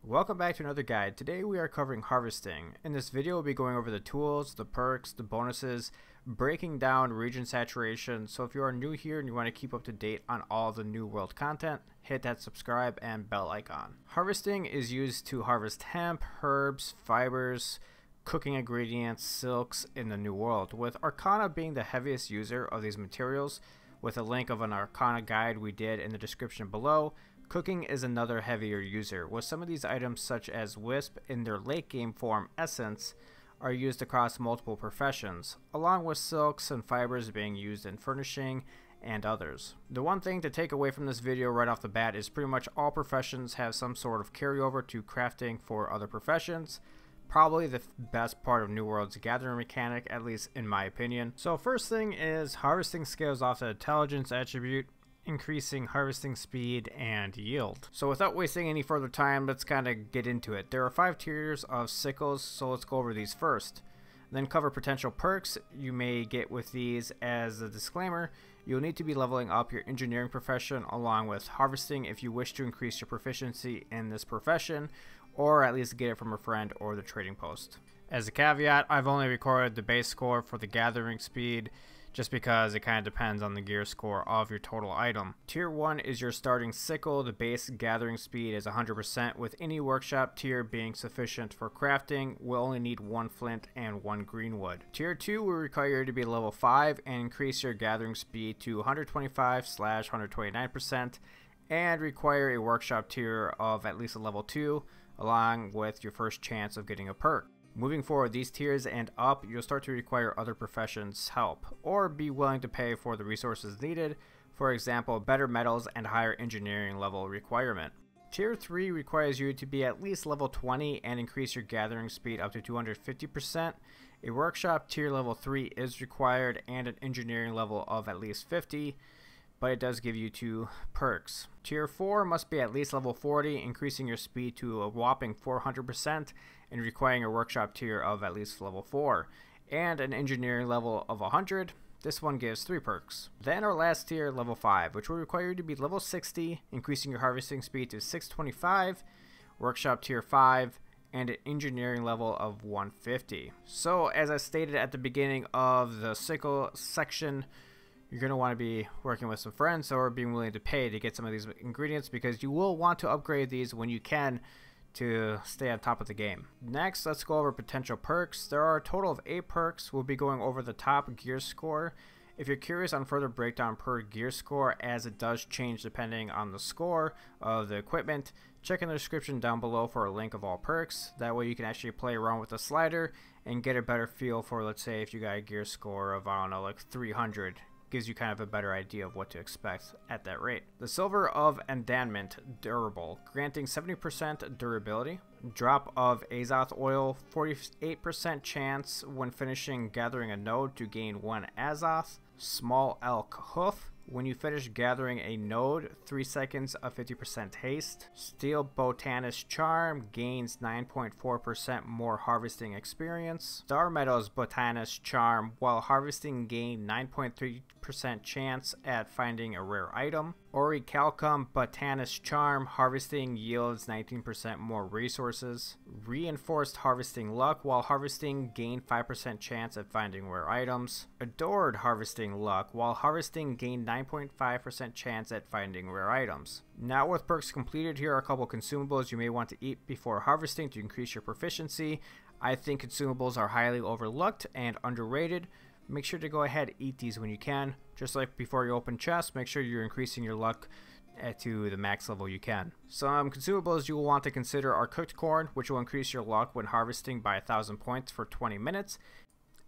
Welcome back to another guide. Today we are covering harvesting. In this video we'll be going over the tools, the perks, the bonuses, breaking down region saturation. So if you are new here and you want to keep up to date on all the new world content, hit that subscribe and bell icon. Harvesting is used to harvest hemp, herbs, fibers, cooking ingredients, silks in the new world, with Arcana being the heaviest user of these materials. With a link of an Arcana guide we did in the description below. Cooking is another heavier user, with some of these items such as Wisp in their late game form Essence are used across multiple professions, along with silks and fibers being used in furnishing and others. The one thing to take away from this video right off the bat is pretty much all professions have some sort of carryover to crafting for other professions. Probably the best part of New World's gathering mechanic, at least in my opinion. So first thing is harvesting scales off the intelligence attribute, increasing harvesting speed and yield. So without wasting any further time, let's kind of get into it. There are 5 tiers of sickles, so let's go over these first. Then cover potential perks you may get with these. As a disclaimer, you'll need to be leveling up your engineering profession along with harvesting if you wish to increase your proficiency in this profession, or at least get it from a friend or the trading post. As a caveat, I've only recorded the base score for the gathering speed, just because it kind of depends on the gear score of your total item. Tier 1 is your starting sickle. The base gathering speed is 100%, with any workshop tier being sufficient for crafting. We'll only need 1 flint and 1 green wood. Tier 2 will require you to be level 5 and increase your gathering speed to 125/129% and require a workshop tier of at least a level 2, along with your first chance of getting a perk. Moving forward these tiers and up, you'll start to require other professions' help, or be willing to pay for the resources needed, for example, better metals and higher engineering level requirement. Tier 3 requires you to be at least level 20 and increase your gathering speed up to 250%. A workshop tier level 3 is required and an engineering level of at least 50, but it does give you 2 perks. Tier 4 must be at least level 40, increasing your speed to a whopping 400% and requiring a workshop tier of at least level 4, and an engineering level of 100. This one gives 3 perks. Then our last tier, level 5, which will require you to be level 60, increasing your harvesting speed to 625, workshop tier 5, and an engineering level of 150. So as I stated at the beginning of the sickle section, you're going to want to be working with some friends or being willing to pay to get some of these ingredients, because you will want to upgrade these when you can to stay on top of the game. Next, let's go over potential perks. There are a total of 8 perks. We'll be going over the top gear score. If you're curious on further breakdown per gear score, as it does change depending on the score of the equipment, check in the description down below for a link of all perks. That way you can actually play around with the slider and get a better feel for, let's say, if you got a gear score of, I don't know, like 300. Gives you kind of a better idea of what to expect at that rate. The Silver of Endowment, durable, granting 70% durability. Drop of Azoth oil, 48% chance when finishing gathering a node to gain 1 Azoth. Small elk hoof, when you finish gathering a node, 3 seconds of 50% haste. Steel Botanist Charm gains 9.4% more harvesting experience. Star Meadows Botanist Charm, while harvesting, gain 9.3% chance at finding a rare item. Orichalcum Botanist Charm, harvesting yields 19% more resources. Reinforced Harvesting Luck, while harvesting, gain 5% chance at finding rare items. Adored Harvesting Luck, while harvesting, gain 9.5% chance at finding rare items. Now with perks completed, here are a couple consumables you may want to eat before harvesting to increase your proficiency. I think consumables are highly overlooked and underrated. Make sure to go ahead and eat these when you can. Just like before you open chests, make sure you're increasing your luck to the max level you can. Some consumables you will want to consider are cooked corn, which will increase your luck when harvesting by 1,000 points for 20 minutes.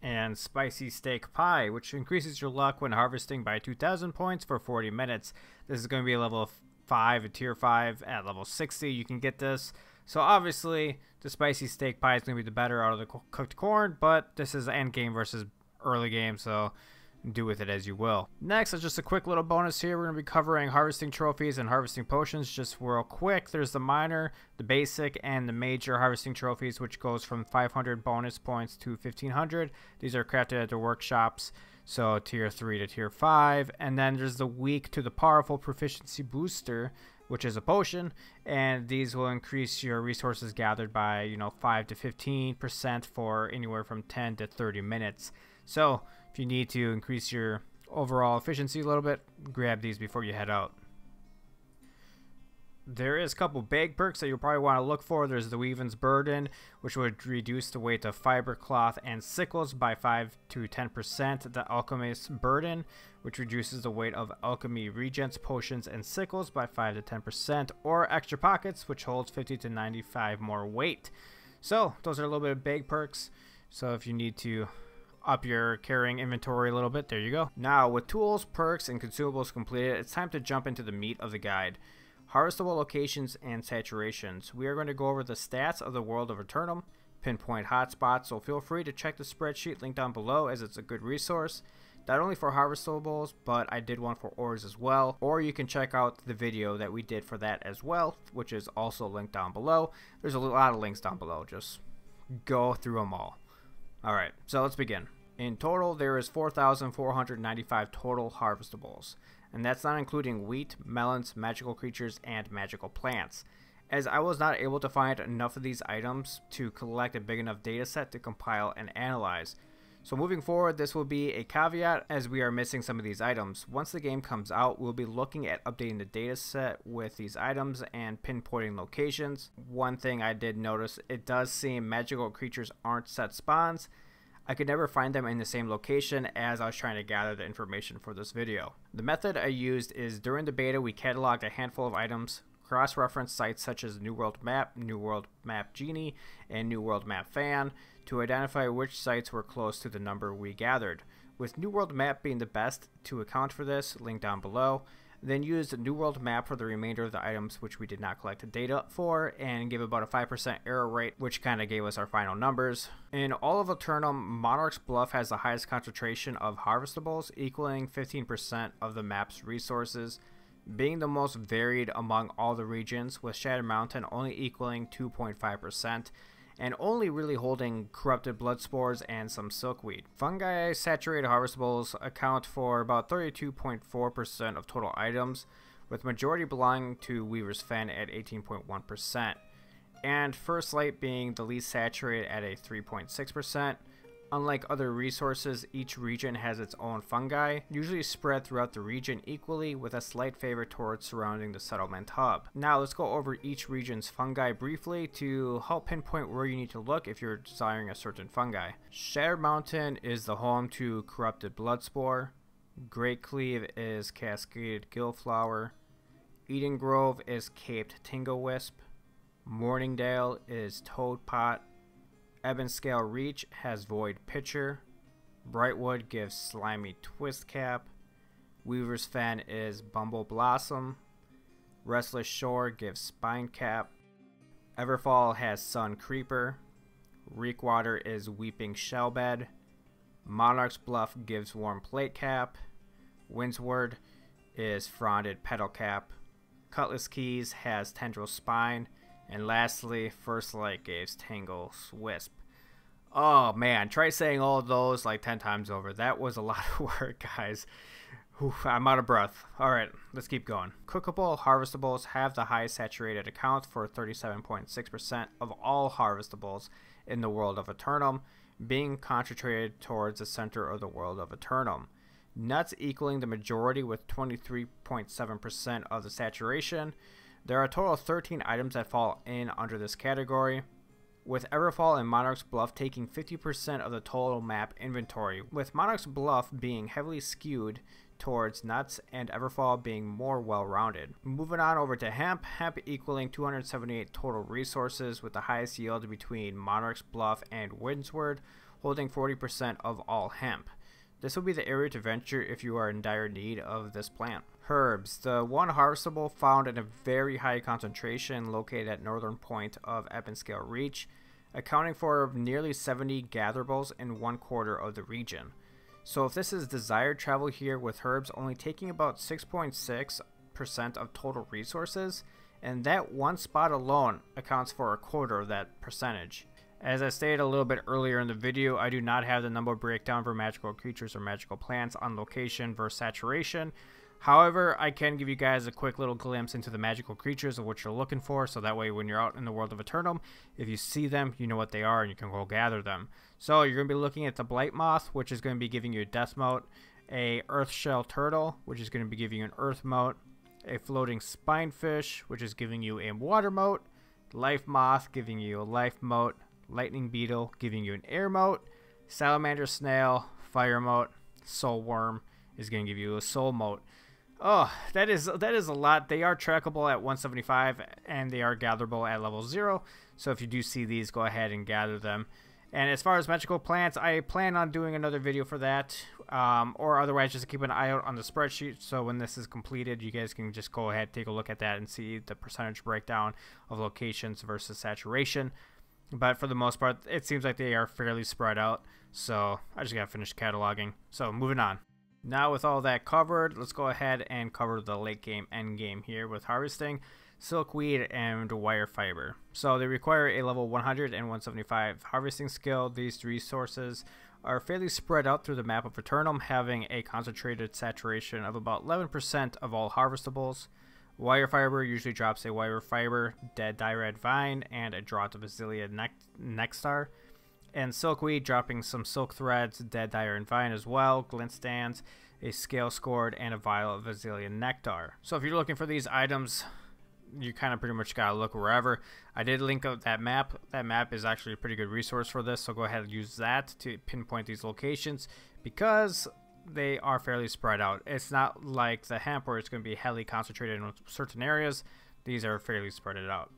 And spicy steak pie, which increases your luck when harvesting by 2,000 points for 40 minutes. This is going to be a level 5, a tier 5. At level 60 you can get this. So obviously the spicy steak pie is going to be the better out of the cooked corn, but this is end game versus early game, so do with it as you will. Next is just a quick little bonus here. We're going to be covering harvesting trophies and harvesting potions just real quick. There's the minor, the basic, and the major harvesting trophies, which goes from 500 bonus points to 1500. These are crafted at the workshops, so tier 3 to tier 5. And then there's the weak to the powerful proficiency booster. which is a potion, and these will increase your resources gathered by 5 to 15% for anywhere from 10 to 30 minutes. So if you need to increase your overall efficiency a little bit, grab these before you head out. There is a couple big perks that you'll probably want to look for. There's the Weaven's Burden, which would reduce the weight of fiber, cloth, and sickles by 5 to 10%. The Alchemist's Burden, which reduces the weight of alchemy regents, potions, and sickles by 5 to 10%. Or Extra Pockets, which holds 50 to 95 more weight. So those are a little bit of big perks. So if you need to up your carrying inventory a little bit, there you go. Now with tools, perks, and consumables completed, it's time to jump into the meat of the guide. Harvestable locations and saturations. We are going to go over the stats of the world of Eternum, pinpoint hotspots, so feel free to check the spreadsheet link down below as it's a good resource. Not only for harvestables, but I did one for ores as well. Or you can check out the video that we did for that as well, which is also linked down below. There's a lot of links down below. Just go through them all. Alright, so let's begin. In total, there is 4,495 total harvestables. And that's not including wheat, melons, magical creatures, and magical plants, as I was not able to find enough of these items to collect a big enough data set to compile and analyze. So moving forward, this will be a caveat as we are missing some of these items. Once the game comes out, we'll be looking at updating the data set with these items and pinpointing locations. One thing I did notice, it does seem magical creatures aren't set spawns. I could never find them in the same location as I was trying to gather the information for this video. The method I used is during the beta we cataloged a handful of items, cross-referenced sites such as New World Map, New World Map Genie, and New World Map Fan to identify which sites were close to the number we gathered, with New World Map being the best to account for this, link down below. Then used New World Map for the remainder of the items which we did not collect data for, and gave about a 5% error rate, which kind of gave us our final numbers. In all of Eternum, Monarch's Bluff has the highest concentration of harvestables, equaling 15% of the map's resources, being the most varied among all the regions, with Shattered Mountain only equaling 2.5%. And only really holding corrupted blood spores and some silkweed. Fungi saturated harvestables account for about 32.4% of total items, with majority belonging to Weaver's Fen at 18.1%, and First Light being the least saturated at a 3.6%. Unlike other resources, each region has its own fungi, usually spread throughout the region equally, with a slight favor towards surrounding the settlement hub. Now let's go over each region's fungi briefly to help pinpoint where you need to look if you're desiring a certain fungi. Shattered Mountain is the home to Corrupted Bloodspore. Great Cleave is Cascaded Gillflower. Eden Grove is Caped Tingle-Wisp. Morningdale is Toadpot. Ebonscale Reach has Void Pitcher. Brightwood gives Slimy Twistcap. Weaver's Fen is Bumble Blossom. Restless Shore gives Spinecap. Everfall has Sun Creeper. Reekwater is Weeping Shellbed. Monarch's Bluff gives Warm Platecap. Windsward is Fronded Petalcap. Cutlass Keys has Tendril Spine. And lastly, First Light gives Tangle Wisp. Oh man, try saying all of those like 10 times over. That was a lot of work, guys. Oof, I'm out of breath. Alright, let's keep going. Cookable harvestables have the highest saturated account for 37.6% of all harvestables in the world of Eternum, being concentrated towards the center of the world of Eternum. Nuts equaling the majority with 23.7% of the saturation. There are a total of 13 items that fall in under this category, with Everfall and Monarch's Bluff taking 50% of the total map inventory, with Monarch's Bluff being heavily skewed towards nuts and Everfall being more well-rounded. Moving on over to hemp equaling 278 total resources, with the highest yield between Monarch's Bluff and Windsward, holding 40% of all hemp. This will be the area to venture if you are in dire need of this plant. Herbs. The one harvestable found in a very high concentration located at northern point of Ebonscale Reach, accounting for nearly 70 gatherables in 1/4 of the region. So if this is desired travel here, with herbs only taking about 6.6% of total resources, and that one spot alone accounts for 1/4 of that percentage. As I stated a little bit earlier in the video, I do not have the number breakdown for magical creatures or magical plants on location versus saturation, However, I can give you guys a quick little glimpse into the magical creatures of what you're looking for, so that way when you're out in the world of Eternum, if you see them, you know what they are and you can go gather them. So you're going to be looking at the Blight Moth, which is going to be giving you a Death Mote, a Earth Shell Turtle, which is going to be giving you an Earth Mote, a Floating Spinefish, which is giving you a Water Mote, Life Moth giving you a Life Mote, Lightning Beetle giving you an Air Mote, Salamander Snail, Fire Mote, Soul Worm is going to give you a Soul Mote. Oh, that is a lot. They are trackable at 175 and they are gatherable at level 0. So if you do see these, go ahead and gather them. And as far as magical plants, I plan on doing another video for that, or otherwise just keep an eye out on the spreadsheet, so when this is completed you guys can just go ahead, take a look at that and see the percentage breakdown of locations versus saturation. But for the most part, it seems like they are fairly spread out, so I just gotta finish cataloging. So moving on. Now with all that covered, let's go ahead and cover the late game, end game here with harvesting, silkweed, and wire fiber. So they require a level 100 and 175 harvesting skill. These resources are fairly spread out through the map of Eternum, having a concentrated saturation of about 11% of all harvestables. Wire fiber usually drops a wire fiber, dead dye red vine, and a draught of Azalea nectar. And silkweed dropping some silk threads, dead dye and vine as well, glint stands, a scale scored, and a vial of Azalea nectar. So if you're looking for these items, you kind of pretty much gotta look wherever. I did link out that map. That map is actually a pretty good resource for this, so go ahead and use that to pinpoint these locations because they are fairly spread out. It's not like the hemp where it's going to be heavily concentrated in certain areas. These are fairly spread out.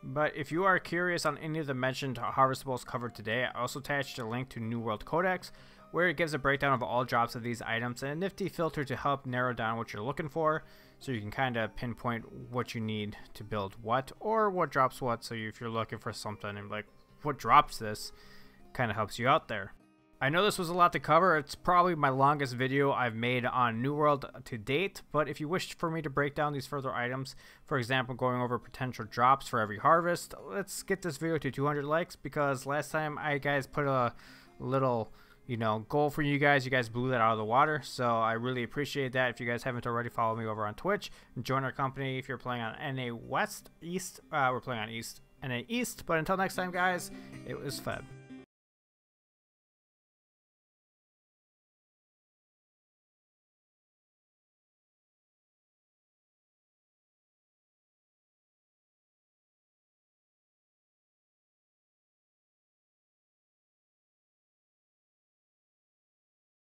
But if you are curious on any of the mentioned harvestables covered today, I also attached a link to New World Codex, where it gives a breakdown of all drops of these items and a nifty filter to help narrow down what you're looking for, so you can kind of pinpoint what you need to build what, or what drops what. So if you're looking for something and like, what drops this, kind of helps you out there. I know this was a lot to cover. It's probably my longest video I've made on New World to date, but if you wish for me to break down these further items, for example, going over potential drops for every harvest, let's get this video to 200 likes, because last time I guys put a little, goal for you guys blew that out of the water. So I really appreciate that. If you guys haven't already, follow me over on Twitch and join our company. If you're playing on NA West, East, we're playing on NA East. But until next time, guys, it was Feb.